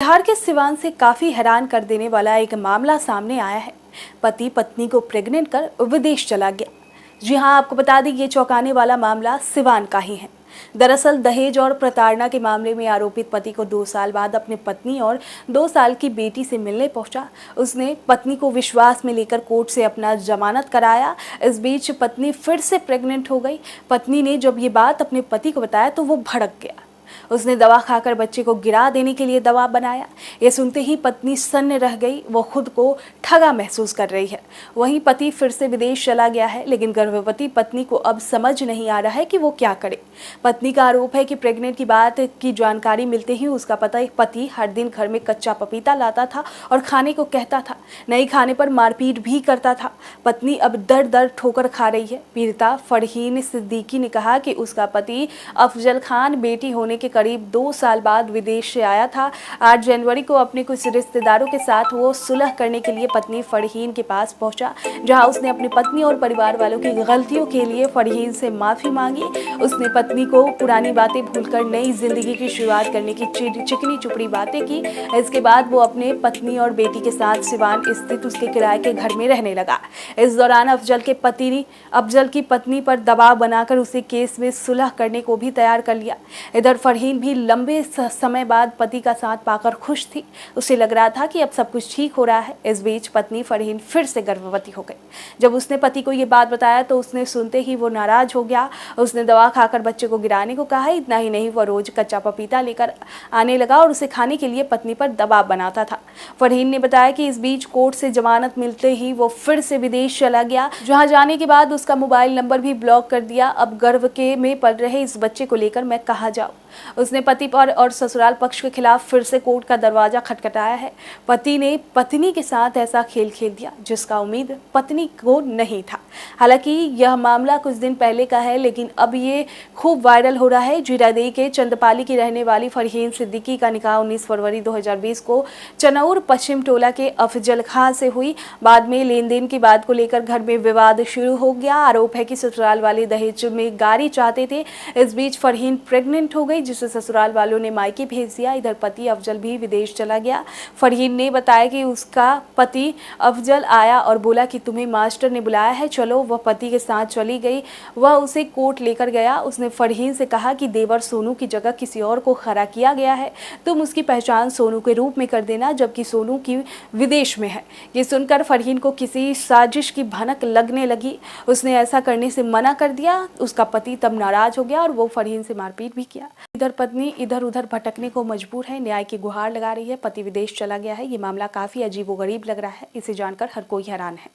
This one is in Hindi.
बिहार के सिवान से काफी हैरान कर देने वाला एक मामला सामने आया है। पति पत्नी को प्रेग्नेंट कर विदेश चला गया। जी हां, आपको बता दें ये चौंकाने वाला मामला सिवान का ही है। दरअसल दहेज और प्रताड़ना के मामले में आरोपित पति को 2 साल बाद अपनी पत्नी और 2 साल की बेटी से मिलने पहुंचा। उसने पत्नी को विश्वास में लेकर कोर्ट से अपना जमानत कराया। इस बीच पत्नी फिर से प्रेग्नेंट हो गई। पत्नी ने जब ये बात अपने पति को बताया तो वो भड़क गया। उसने दवा खाकर बच्चे को गिरा देने के लिए दबाव बनाया। ये सुनते ही पत्नी सन्न रह गई। वो खुद को ठगा महसूस कर रही है। वहीं पति फिर से विदेश चला गया है, लेकिन गर्भवती पत्नी को अब समझ नहीं आ रहा है कि वो क्या करे। पत्नी का आरोप है कि प्रेग्नेंट की बात की जानकारी मिलते ही उसका पति हर दिन घर में कच्चा पपीता लाता था और खाने को कहता था। नहीं खाने पर मारपीट भी करता था। पत्नी अब दर दर ठोकर खा रही है। पीड़िता फरहीन सिद्दीकी ने कहा कि उसका पति अफजल खान बेटी होने के करीब 2 साल बाद विदेश से आया था। 8 जनवरी को अपने कुछ रिश्तेदारों के साथ वो सुलह करने के लिए पत्नी फरहीन के पास पहुंचा, जहां उसने अपनी पत्नी और परिवार वालों की गलतियों के लिए फरहीन से माफी मांगी। उसने पत्नी को पुरानी बातें भूलकर नई जिंदगी की शुरुआत करने की चिकनी चुपड़ी बातें की। इसके बाद वो अपने पत्नी और बेटी के साथ सिवान स्थित उसके किराए के घर में रहने लगा। इस दौरान अफजल की पत्नी पर दबाव बनाकर उसे केस में सुलह करने को भी तैयार कर लिया। इधर फरहीन भी लंबे समय बाद पति का साथ पाकर खुश थी। उसे लग रहा था कि अब सब कुछ ठीक हो रहा है। इस बीच पत्नी फरहीन फिर से गर्भवती हो गई। जब उसने पति को ये बात बताया तो उसने सुनते ही वो नाराज हो गया। उसने दवा खाकर बच्चे को गिराने को कहा। इतना ही नहीं, वह रोज कच्चा पपीता लेकर आने लगा और उसे खाने के लिए पत्नी पर दबाव बनाता था। फरहीन ने बताया कि इस बीच कोर्ट से जमानत मिलते ही वो फिर से विदेश चला गया, जहाँ जाने के बाद उसका मोबाइल नंबर भी ब्लॉक कर दिया। अब गर्भ के में पल रहे इस बच्चे को लेकर मैं कहाँ जाऊँ। उसने पति पर और ससुराल पक्ष के खिलाफ फिर से कोर्ट का दरवाजा खटखटाया है। पति ने पत्नी के साथ ऐसा खेल खेल दिया जिसका उम्मीद पत्नी को नहीं था। हालांकि यह मामला कुछ दिन पहले का है, लेकिन अब ये खूब वायरल हो रहा है। जीरादेई के चंदपाली की रहने वाली फरहीन सिद्दीकी का निकाह 19 फरवरी 2020 को चनौर पश्चिम टोला के अफजल खां से हुई। बाद में लेन देन की बात को लेकर घर में विवाद शुरू हो गया। आरोप है कि ससुराल वाले दहेज में गाड़ी चाहते थे। इस बीच फरहीन प्रेग्नेंट हो गई, जिसे ससुराल वालों ने मायके भेज दिया। इधर पति अफजल भी विदेश चला गया। फरहीन ने बताया कि उसका पति अफजल आया और बोला कि तुम्हें मास्टर ने बुलाया है, चलो। वह पति के साथ चली गई। वह उसे कोर्ट लेकर गया। उसने फरहीन से कहा कि देवर सोनू की जगह किसी और को खड़ा किया गया है, तुम उसकी पहचान सोनू के रूप में कर देना, जबकि सोनू की विदेश में है। ये सुनकर फरहीन को किसी साजिश की भनक लगने लगी। उसने ऐसा करने से मना कर दिया। उसका पति तब नाराज हो गया और वो फरहीन से मारपीट भी किया। इधर पत्नी इधर उधर भटकने को मजबूर है, न्याय की गुहार लगा रही है। पति विदेश चला गया है। ये मामला काफी अजीबोगरीब लग रहा है। इसे जानकर हर कोई हैरान है।